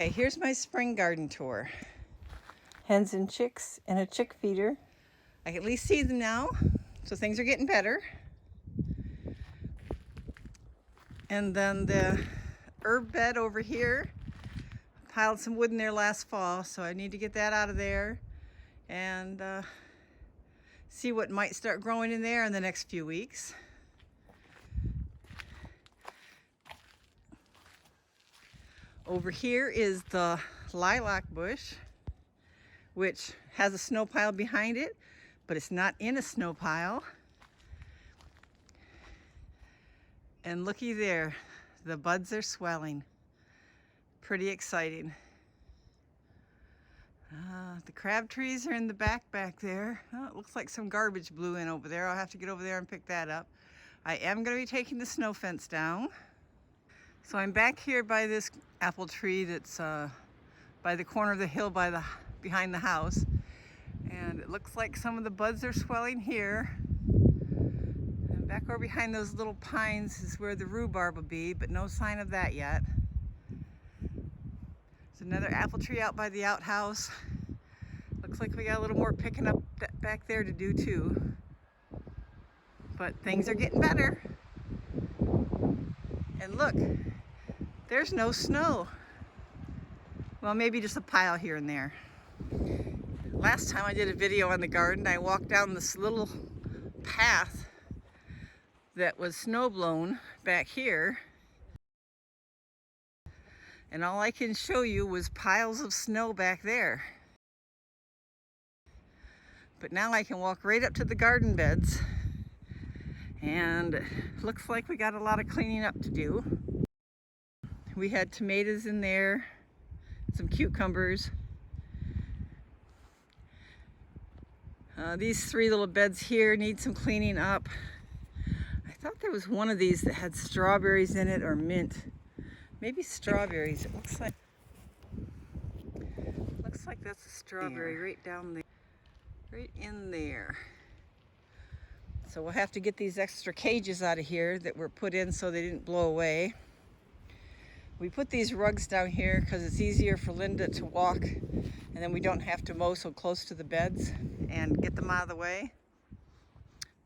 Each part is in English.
Okay, here's my spring garden tour. Hens and chicks and a chick feeder. I can at least see them now, so things are getting better. And then the herb bed over here, piled some wood in there last fall, so I need to get that out of there and see what might start growing in there in the next few weeks. Over here is the lilac bush, which has a snow pile behind it, but it's not in a snow pile. And looky there, the buds are swelling. Pretty exciting. The crab trees are in the back there. Oh, it looks like some garbage blew in over there. I'll have to get over there and pick that up. I am going to be taking the snow fence down. So I'm back here by this apple tree that's by the corner of the hill behind the house. And it looks like some of the buds are swelling here. And back over behind those little pines is where the rhubarb will be, but no sign of that yet. There's another apple tree out by the outhouse. Looks like we got a little more picking up back there to do too. But things are getting better. And look, there's no snow. Well, maybe just a pile here and there. Last time I did a video on the garden, I walked down this little path that was snow blown back here. And all I can show you was piles of snow back there. But now I can walk right up to the garden beds, and looks like we got a lot of cleaning up to do. We had tomatoes in there, some cucumbers. These three little beds here need some cleaning up. I thought there was one of these that had strawberries in it or mint. Maybe strawberries. It looks like that's a strawberry right down there. Right in there. So we'll have to get these extra cages out of here that were put in so they didn't blow away. We put these rugs down here because it's easier for Linda to walk, and then we don't have to mow so close to the beds and get them out of the way.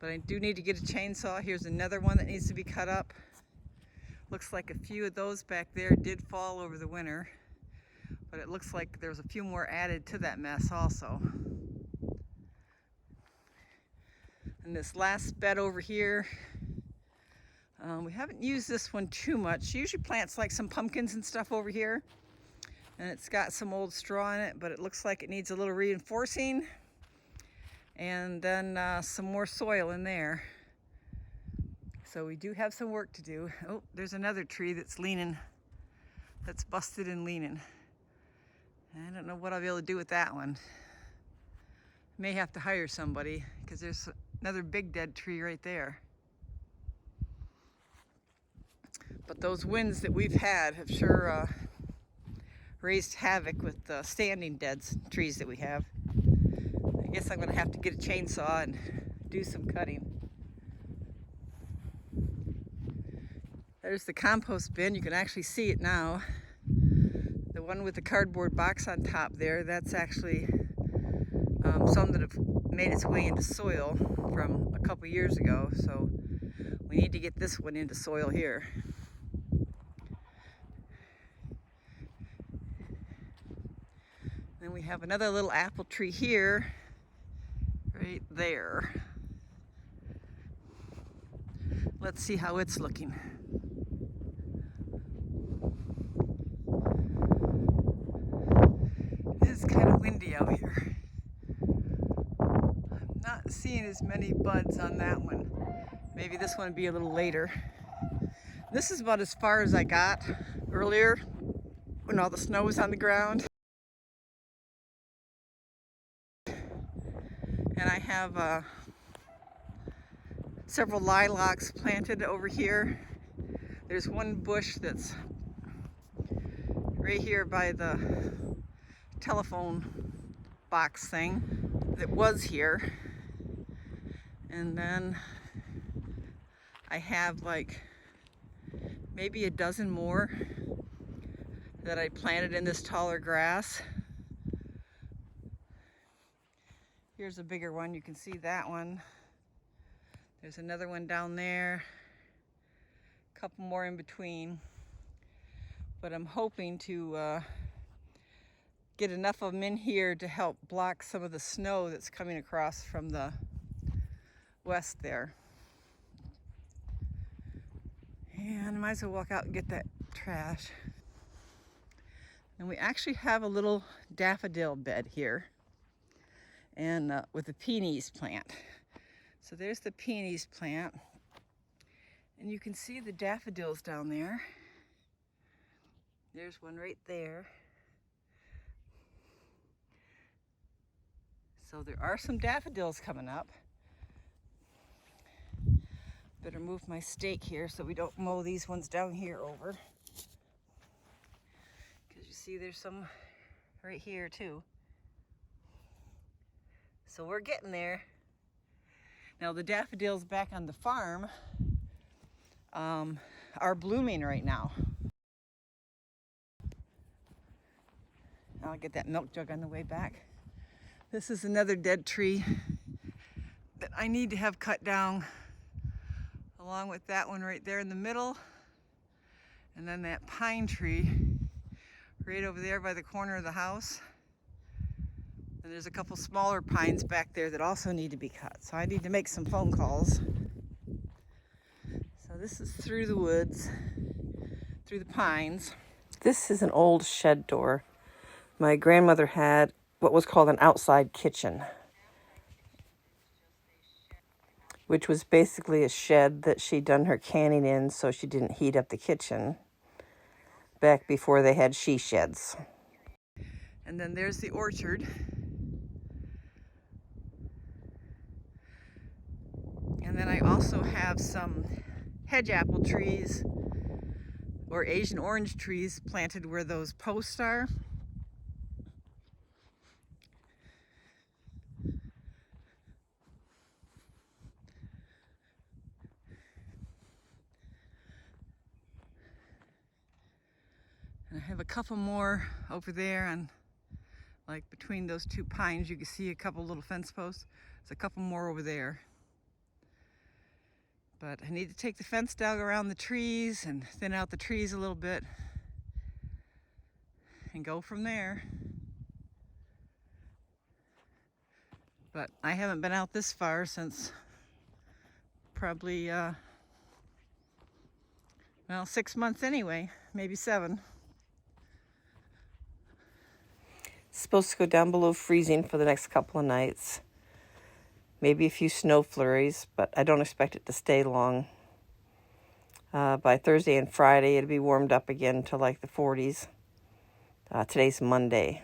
But I do need to get a chainsaw. Here's another one that needs to be cut up. Looks like a few of those back there did fall over the winter, but it looks like there's a few more added to that mess also. And this last bed over here, we haven't used this one too much. She usually plants like some pumpkins and stuff over here, and it's got some old straw in it, but it looks like it needs a little reinforcing, and then some more soil in there. So we do have some work to do. Oh, there's another tree that's leaning, that's busted and leaning. I don't know what I'll be able to do with that one. May have to hire somebody, because there's another big dead tree right there. But those winds that we've had have sure raised havoc with the standing dead trees that we have. I guess I'm going to have to get a chainsaw and do some cutting. There's the compost bin. You can actually see it now. The one with the cardboard box on top there, that's actually some that have made its way into soil from a couple years ago. So we need to get this one into soil here. Then we have another little apple tree here, right there. Let's see how it's looking. It is kind of windy out here. I'm not seeing as many buds on that one. Maybe this one would be a little later. This is about as far as I got earlier when all the snow was on the ground. And I have several lilacs planted over here. There's one bush that's right here by the telephone box thing that was here. And then I have like maybe a dozen more that I planted in this taller grass. Here's a bigger one. You can see that one. There's another one down there. A couple more in between. But I'm hoping to get enough of them in here to help block some of the snow that's coming across from the west there. And I might as well walk out and get that trash. And we actually have a little daffodil bed here, and with the peonies plant. So there's the peonies plant, and you can see the daffodils down there. There's one right there. So there are some daffodils coming up. Better move my stake here so we don't mow these ones down here over. Because you see there's some right here too. So we're getting there. Now the daffodils back on the farm are blooming right now. I'll get that milk jug on the way back. This is another dead tree that I need to have cut down, along with that one right there in the middle, and then that pine tree right over there by the corner of the house. And there's a couple smaller pines back there that also need to be cut. So I need to make some phone calls. So this is through the woods, through the pines. This is an old shed door. My grandmother had what was called an outside kitchen, which was basically a shed that she'd done her canning in so she didn't heat up the kitchen back before they had she sheds. And then there's the orchard. And then I also have some hedge apple trees or Asian orange trees planted where those posts are. And I have a couple more over there, and like between those two pines you can see a couple little fence posts. There's a couple more over there. But I need to take the fence down around the trees and thin out the trees a little bit and go from there. But I haven't been out this far since probably, well, 6 months anyway, maybe 7. It's supposed to go down below freezing for the next couple of nights. Maybe a few snow flurries, but I don't expect it to stay long. By Thursday and Friday, it'll be warmed up again to like the 40s. Today's Monday.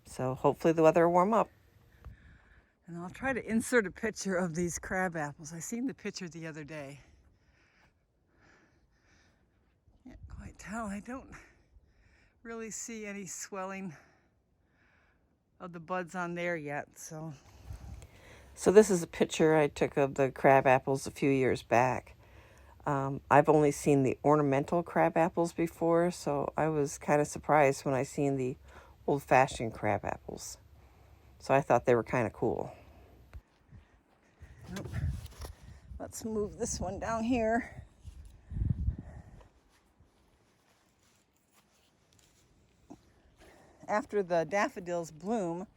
So hopefully the weather will warm up. And I'll try to insert a picture of these crab apples. I seen the picture the other day. Can't quite tell. I don't really see any swelling of the buds on there yet. So this is a picture I took of the crab apples a few years back. I've only seen the ornamental crab apples before, so I was kind of surprised when I seen the old-fashioned crab apples. So I thought they were kind of cool. Nope. Let's move this one down here. After the daffodils bloom,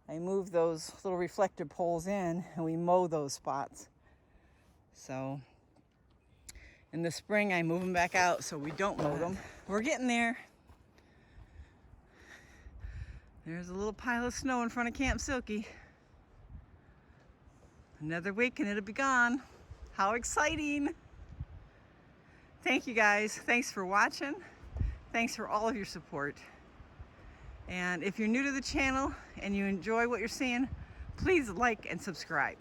I move those little reflector poles in and we mow those spots. So in the spring, I move them back out so we don't mow them. We're getting there. There's a little pile of snow in front of Camp Silky. Another week and it'll be gone. How exciting! Thank you guys. Thanks for watching. Thanks for all of your support. And if you're new to the channel and you enjoy what you're seeing, please like and subscribe.